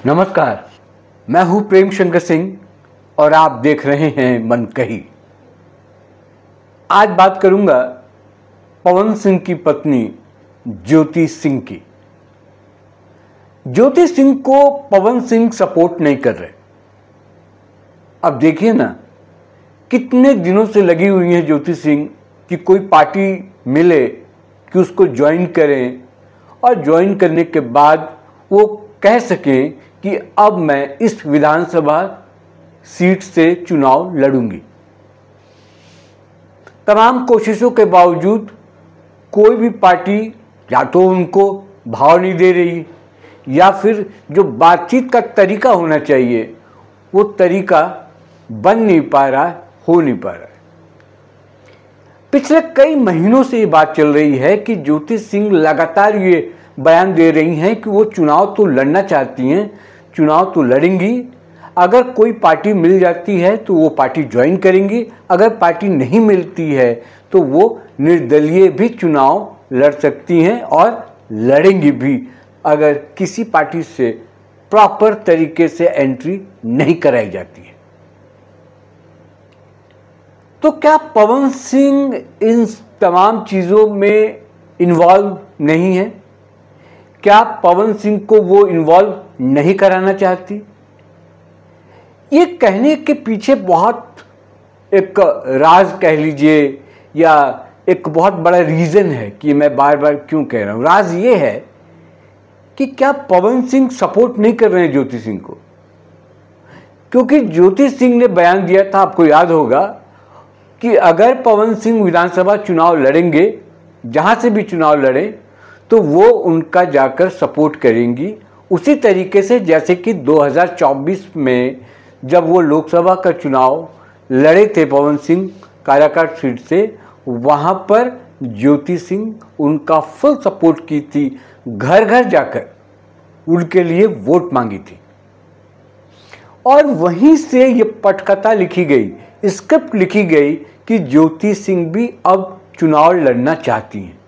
नमस्कार, मैं हूं प्रेम शंकर सिंह और आप देख रहे हैं मन कही। आज बात करूंगा पवन सिंह की पत्नी ज्योति सिंह की। ज्योति सिंह को पवन सिंह सपोर्ट नहीं कर रहे। अब देखिए ना, कितने दिनों से लगी हुई है ज्योति सिंह कि कोई पार्टी मिले कि उसको ज्वाइन करें और ज्वाइन करने के बाद वो कह सकें कि अब मैं इस विधानसभा सीट से चुनाव लड़ूंगी। तमाम कोशिशों के बावजूद कोई भी पार्टी या तो उनको भाव नहीं दे रही या फिर जो बातचीत का तरीका होना चाहिए वो तरीका बन नहीं पा रहा, हो नहीं पा रहा है। पिछले कई महीनों से ये बात चल रही है कि ज्योति सिंह लगातार ये बयान दे रही हैं कि वो चुनाव तो लड़ना चाहती हैं, चुनाव तो लड़ेंगी। अगर कोई पार्टी मिल जाती है तो वो पार्टी ज्वाइन करेंगी, अगर पार्टी नहीं मिलती है तो वो निर्दलीय भी चुनाव लड़ सकती हैं और लड़ेंगी भी, अगर किसी पार्टी से प्रॉपर तरीके से एंट्री नहीं कराई जाती है। तो क्या पवन सिंह इन तमाम चीज़ों में इन्वॉल्व नहीं है? क्या पवन सिंह को वो इन्वॉल्व नहीं कराना चाहती? ये कहने के पीछे बहुत एक राज कह लीजिए या एक बहुत बड़ा रीज़न है कि मैं बार बार क्यों कह रहा हूँ। राज ये है कि क्या पवन सिंह सपोर्ट नहीं कर रहे हैं ज्योति सिंह को, क्योंकि ज्योति सिंह ने बयान दिया था, आपको याद होगा, कि अगर पवन सिंह विधानसभा चुनाव लड़ेंगे, जहाँ से भी चुनाव लड़ें, तो वो उनका जाकर सपोर्ट करेंगी उसी तरीके से जैसे कि 2024 में जब वो लोकसभा का चुनाव लड़े थे पवन सिंह काराकाट सीट से, वहाँ पर ज्योति सिंह उनका फुल सपोर्ट की थी, घर घर जाकर उनके लिए वोट मांगी थी। और वहीं से ये पटकथा लिखी गई, स्क्रिप्ट लिखी गई कि ज्योति सिंह भी अब चुनाव लड़ना चाहती हैं।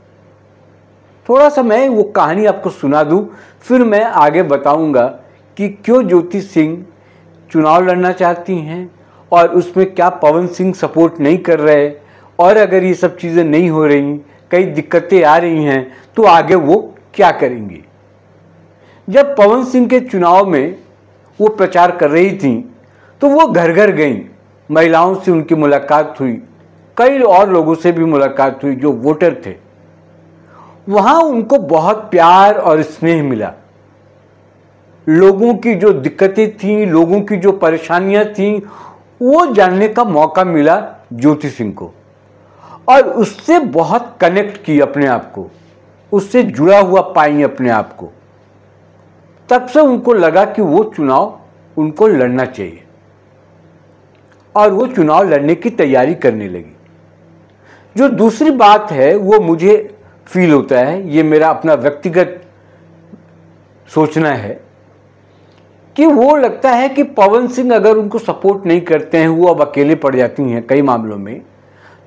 थोड़ा सा मैं वो कहानी आपको सुना दूं, फिर मैं आगे बताऊंगा कि क्यों ज्योति सिंह चुनाव लड़ना चाहती हैं और उसमें क्या पवन सिंह सपोर्ट नहीं कर रहे, और अगर ये सब चीज़ें नहीं हो रही, कई दिक्कतें आ रही हैं, तो आगे वो क्या करेंगी। जब पवन सिंह के चुनाव में वो प्रचार कर रही थी तो वो घर घर गई, महिलाओं से उनकी मुलाकात हुई, कई और लोगों से भी मुलाकात हुई जो वोटर थे। वहाँ उनको बहुत प्यार और स्नेह मिला। लोगों की जो दिक्कतें थीं, लोगों की जो परेशानियां थीं, वो जानने का मौका मिला ज्योति सिंह को, और उससे बहुत कनेक्ट की अपने आप को, उससे जुड़ा हुआ पाई अपने आप को। तब से उनको लगा कि वो चुनाव उनको लड़ना चाहिए और वो चुनाव लड़ने की तैयारी करने लगी। जो दूसरी बात है वो मुझे फील होता है, ये मेरा अपना व्यक्तिगत सोचना है, कि वो लगता है कि पवन सिंह अगर उनको सपोर्ट नहीं करते हैं, वो अब अकेले पड़ जाती हैं कई मामलों में,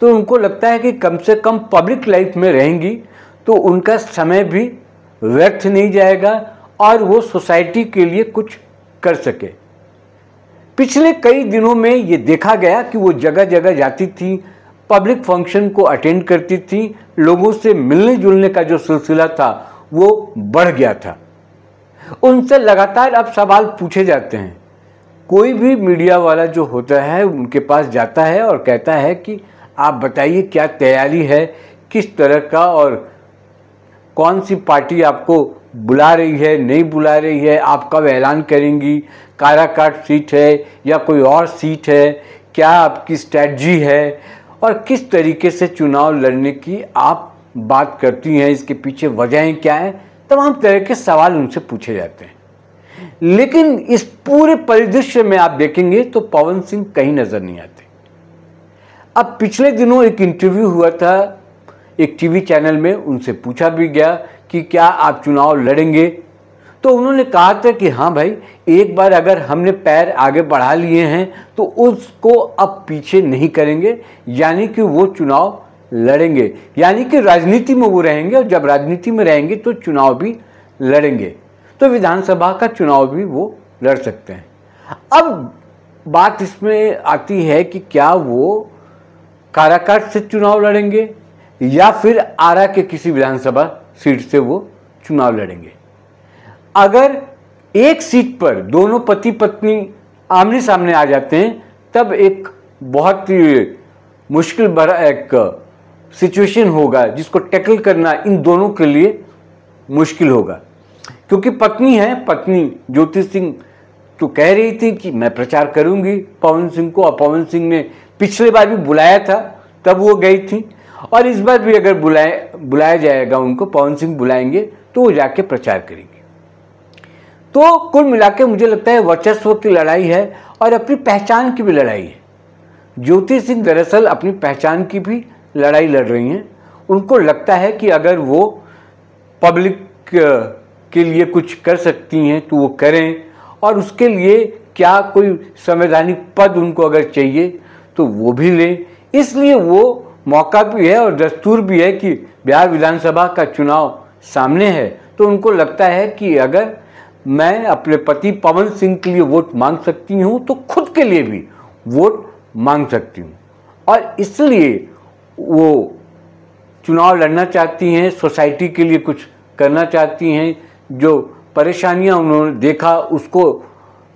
तो उनको लगता है कि कम से कम पब्लिक लाइफ में रहेंगी तो उनका समय भी व्यर्थ नहीं जाएगा और वो सोसाइटी के लिए कुछ कर सके। पिछले कई दिनों में ये देखा गया कि वो जगह जगह जाती थी, पब्लिक फंक्शन को अटेंड करती थी, लोगों से मिलने जुलने का जो सिलसिला था वो बढ़ गया था। उनसे लगातार अब सवाल पूछे जाते हैं। कोई भी मीडिया वाला जो होता है उनके पास जाता है और कहता है कि आप बताइए क्या तैयारी है, किस तरह का, और कौन सी पार्टी आपको बुला रही है, नहीं बुला रही है, आप कब ऐलान करेंगी, काराकाट सीट है या कोई और सीट है, क्या आपकी स्ट्रैटेजी है और किस तरीके से चुनाव लड़ने की आप बात करती हैं, इसके पीछे वजहें क्या हैं, तमाम तरह के सवाल उनसे पूछे जाते हैं। लेकिन इस पूरे परिदृश्य में आप देखेंगे तो पवन सिंह कहीं नजर नहीं आते। अब पिछले दिनों एक इंटरव्यू हुआ था एक टीवी चैनल में, उनसे पूछा भी गया कि क्या आप चुनाव लड़ेंगे, तो उन्होंने कहा था कि हाँ भाई, एक बार अगर हमने पैर आगे बढ़ा लिए हैं तो उसको अब पीछे नहीं करेंगे, यानी कि वो चुनाव लड़ेंगे, यानी कि राजनीति में वो रहेंगे, और जब राजनीति में रहेंगे तो चुनाव भी लड़ेंगे, तो विधानसभा का चुनाव भी वो लड़ सकते हैं। अब बात इसमें आती है कि क्या वो काराकाट से चुनाव लड़ेंगे या फिर आरा के किसी विधानसभा सीट से वो चुनाव लड़ेंगे। अगर एक सीट पर दोनों पति पत्नी आमने सामने आ जाते हैं तब एक बहुत ही मुश्किल भरा एक सिचुएशन होगा जिसको टैकल करना इन दोनों के लिए मुश्किल होगा, क्योंकि पत्नी है, पत्नी ज्योति सिंह तो कह रही थी कि मैं प्रचार करूंगी पवन सिंह को, और पवन सिंह ने पिछले बार भी बुलाया था तब वो गई थी, और इस बार भी अगर बुलाया जाएगा उनको, पवन सिंह बुलाएंगे तो वो जाके प्रचार करेंगे। तो कुल मिलाकर मुझे लगता है वर्चस्व की लड़ाई है और अपनी पहचान की भी लड़ाई है। ज्योति सिंह दरअसल अपनी पहचान की भी लड़ाई लड़ रही हैं। उनको लगता है कि अगर वो पब्लिक के लिए कुछ कर सकती हैं तो वो करें, और उसके लिए क्या कोई संवैधानिक पद उनको अगर चाहिए तो वो भी लें। इसलिए वो मौका भी है और दस्तूर भी है कि बिहार विधानसभा का चुनाव सामने है, तो उनको लगता है कि अगर मैं अपने पति पवन सिंह के लिए वोट मांग सकती हूँ तो खुद के लिए भी वोट मांग सकती हूँ, और इसलिए वो चुनाव लड़ना चाहती हैं, सोसाइटी के लिए कुछ करना चाहती हैं, जो परेशानियां उन्होंने देखा उसको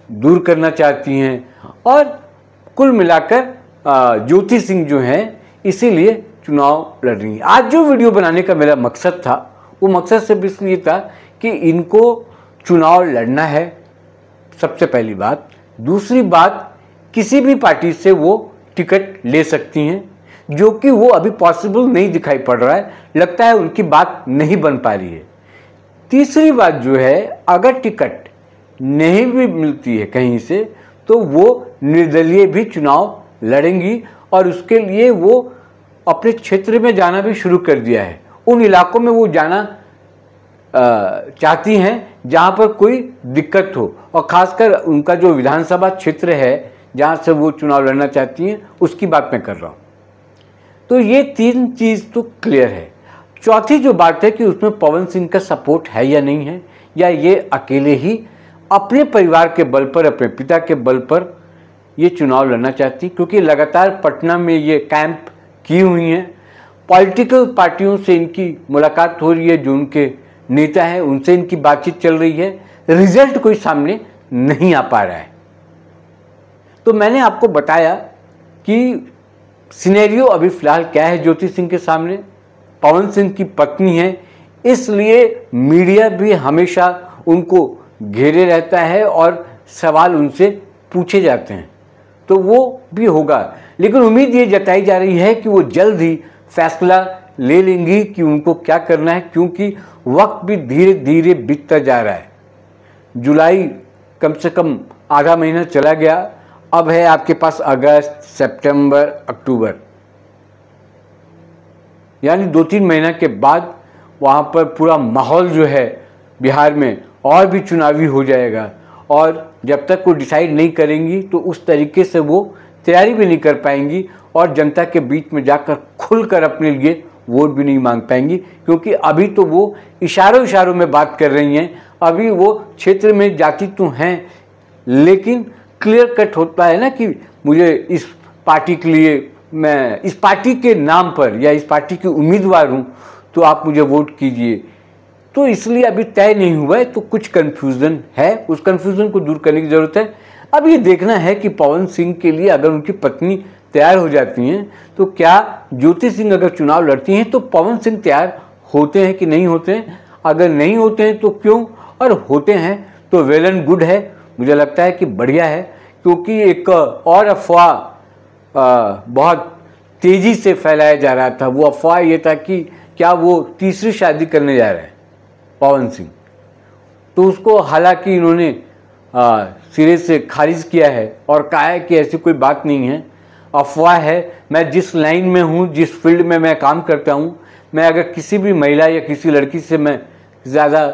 दूर करना चाहती हैं, और कुल मिलाकर ज्योति सिंह जो हैं इसीलिए चुनाव लड़ रही हैं। आज जो वीडियो बनाने का मेरा मकसद था वो मकसद सिर्फ इसलिए था कि इनको चुनाव लड़ना है, सबसे पहली बात। दूसरी बात, किसी भी पार्टी से वो टिकट ले सकती हैं, जो कि वो अभी पॉसिबल नहीं दिखाई पड़ रहा है, लगता है उनकी बात नहीं बन पा रही है। तीसरी बात जो है, अगर टिकट नहीं भी मिलती है कहीं से तो वो निर्दलीय भी चुनाव लड़ेंगी, और उसके लिए वो अपने क्षेत्र में जाना भी शुरू कर दिया है। उन इलाकों में वो जाना चाहती हैं जहाँ पर कोई दिक्कत हो, और ख़ासकर उनका जो विधानसभा क्षेत्र है जहाँ से वो चुनाव लड़ना चाहती हैं उसकी बात मैं कर रहा हूँ। तो ये तीन चीज़ तो क्लियर है। चौथी जो बात है कि उसमें पवन सिंह का सपोर्ट है या नहीं है, या ये अकेले ही अपने परिवार के बल पर, अपने पिता के बल पर ये चुनाव लड़ना चाहती, क्योंकि लगातार पटना में ये कैंप की हुई हैं। पॉलिटिकल पार्टियों से इनकी मुलाकात हो रही है, जो उनके नेता हैं उनसे इनकी बातचीत चल रही है, रिजल्ट कोई सामने नहीं आ पा रहा है। तो मैंने आपको बताया कि सिनेरियो अभी फ़िलहाल क्या है ज्योति सिंह के सामने। पवन सिंह की पत्नी है, इसलिए मीडिया भी हमेशा उनको घेरे रहता है और सवाल उनसे पूछे जाते हैं, तो वो भी होगा। लेकिन उम्मीद ये जताई जा रही है कि वो जल्द ही फैसला ले लेंगी कि उनको क्या करना है, क्योंकि वक्त भी धीरे धीरे बीतता जा रहा है। जुलाई कम से कम आधा महीना चला गया, अब है आपके पास अगस्त, सितंबर, अक्टूबर, यानी 2-3 महीना के बाद वहाँ पर पूरा माहौल जो है बिहार में और भी चुनावी हो जाएगा, और जब तक वो डिसाइड नहीं करेंगी तो उस तरीके से वो तैयारी भी नहीं कर पाएंगी और जनता के बीच में जाकर खुलकर अपने लिए वोट भी नहीं मांग पाएंगी, क्योंकि अभी तो वो इशारों में बात कर रही हैं। अभी वो क्षेत्र में जाती तो हैं, लेकिन क्लियर कट होता है ना कि मुझे इस पार्टी के लिए, मैं इस पार्टी के नाम पर या इस पार्टी की उम्मीदवार हूँ तो आप मुझे वोट कीजिए। तो इसलिए अभी तय नहीं हुआ है, तो कुछ कन्फ्यूज़न है, उस कन्फ्यूज़न को दूर करने की ज़रूरत है। अब ये देखना है कि पवन सिंह के लिए अगर उनकी पत्नी तैयार हो जाती हैं तो क्या ज्योति सिंह अगर चुनाव लड़ती हैं तो पवन सिंह तैयार होते हैं कि नहीं होते हैं। अगर नहीं होते हैं तो क्यों, और होते हैं तो वेल एंड गुड है, मुझे लगता है कि बढ़िया है। क्योंकि एक और अफवाह बहुत तेज़ी से फैलाया जा रहा था, वो अफवाह ये था कि क्या वो तीसरी शादी करने जा रहे हैं पवन सिंह, तो उसको हालांकि इन्होंने सिरे से खारिज किया है और कहा है कि ऐसी कोई बात नहीं है, अफवाह है। मैं जिस लाइन में हूँ, जिस फील्ड में मैं काम करता हूँ, मैं अगर किसी भी महिला या किसी लड़की से मैं ज़्यादा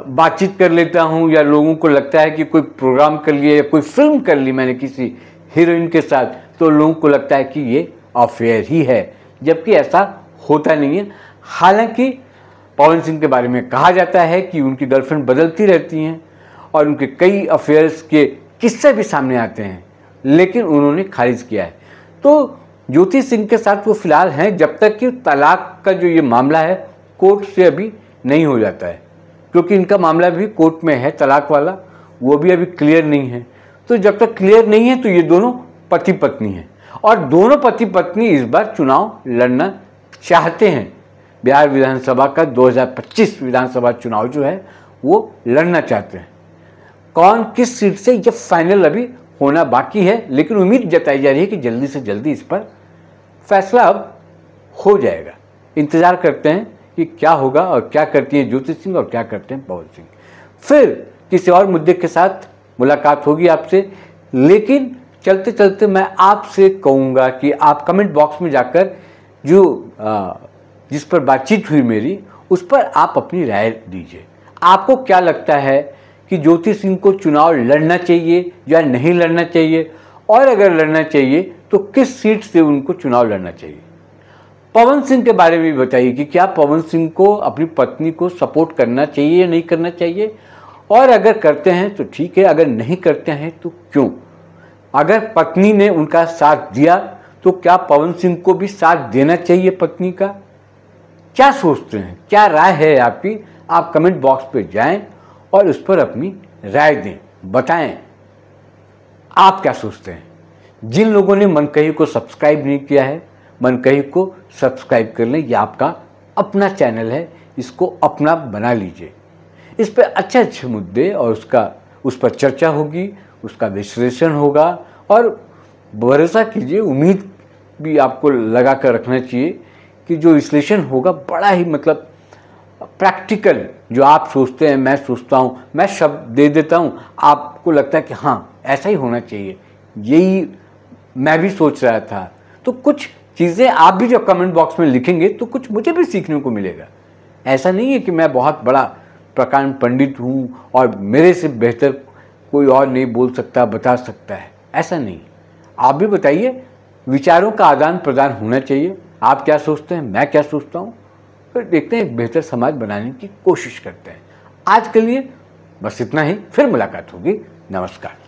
बातचीत कर लेता हूँ, या लोगों को लगता है कि कोई प्रोग्राम कर लिया या कोई फिल्म कर ली मैंने किसी हीरोइन के साथ, तो लोगों को लगता है कि ये अफेयर ही है, जबकि ऐसा होता नहीं है। हालांकि पवन सिंह के बारे में कहा जाता है कि उनकी गर्लफ्रेंड बदलती रहती हैं, और उनके कई अफेयर्स के किस्से भी सामने आते हैं, लेकिन उन्होंने खारिज किया है। तो ज्योति सिंह के साथ वो फिलहाल हैं जब तक कि तलाक का जो ये मामला है कोर्ट से अभी नहीं हो जाता है, क्योंकि इनका मामला भी कोर्ट में है तलाक वाला, वो भी अभी क्लियर नहीं है। तो जब तक क्लियर नहीं है तो ये दोनों पति पत्नी हैं और दोनों पति पत्नी इस बार चुनाव लड़ना चाहते हैं। बिहार विधानसभा का 2025 विधानसभा चुनाव जो है वो लड़ना चाहते हैं। कौन किस सीट से ये फाइनल अभी होना बाकी है, लेकिन उम्मीद जताई जा रही है कि जल्दी से जल्दी इस पर फैसला अब हो जाएगा। इंतजार करते हैं कि क्या होगा और क्या करती हैं ज्योति सिंह और क्या करते हैं पवन सिंह। फिर किसी और मुद्दे के साथ मुलाकात होगी आपसे, लेकिन चलते चलते मैं आपसे कहूँगा कि आप कमेंट बॉक्स में जाकर जो जिस पर बातचीत हुई मेरी उस पर आप अपनी राय दीजिए। आपको क्या लगता है कि ज्योति सिंह को चुनाव लड़ना चाहिए या नहीं लड़ना चाहिए, और अगर लड़ना चाहिए तो किस सीट से उनको चुनाव लड़ना चाहिए। पवन सिंह के बारे में भी बताइए कि क्या पवन सिंह को अपनी पत्नी को सपोर्ट करना चाहिए या नहीं करना चाहिए, और अगर करते हैं तो ठीक है, अगर नहीं करते हैं तो क्यों। अगर पत्नी ने उनका साथ दिया तो क्या पवन सिंह को भी साथ देना चाहिए पत्नी का। क्या सोचते हैं, क्या राय है आपकी, आप कमेंट बॉक्स पे जाएं और उस पर अपनी राय दें, बताएं आप क्या सोचते हैं। जिन लोगों ने मनकही को सब्सक्राइब नहीं किया है, मनकही को सब्सक्राइब कर लें, यह आपका अपना चैनल है, इसको अपना बना लीजिए। इस पर अच्छे अच्छे मुद्दे और उस पर चर्चा होगी, उसका विश्लेषण होगा, और भरोसा कीजिए, उम्मीद भी आपको लगा कर रखना चाहिए कि जो विश्लेषण होगा बड़ा ही मतलब प्रैक्टिकल, जो आप सोचते हैं मैं सोचता हूँ, मैं शब्द दे देता हूँ, आपको लगता है कि हाँ ऐसा ही होना चाहिए, यही मैं भी सोच रहा था। तो कुछ चीज़ें आप भी जब कमेंट बॉक्स में लिखेंगे तो कुछ मुझे भी सीखने को मिलेगा। ऐसा नहीं है कि मैं बहुत बड़ा प्रकांड पंडित हूँ और मेरे से बेहतर कोई और नहीं बोल सकता, बता सकता है, ऐसा नहीं। आप भी बताइए, विचारों का आदान प्रदान होना चाहिए। आप क्या सोचते हैं, मैं क्या सोचता हूँ, फिर देखते हैं, एक बेहतर समाज बनाने की कोशिश करते हैं। आज के लिए बस इतना ही, फिर मुलाकात होगी। नमस्कार।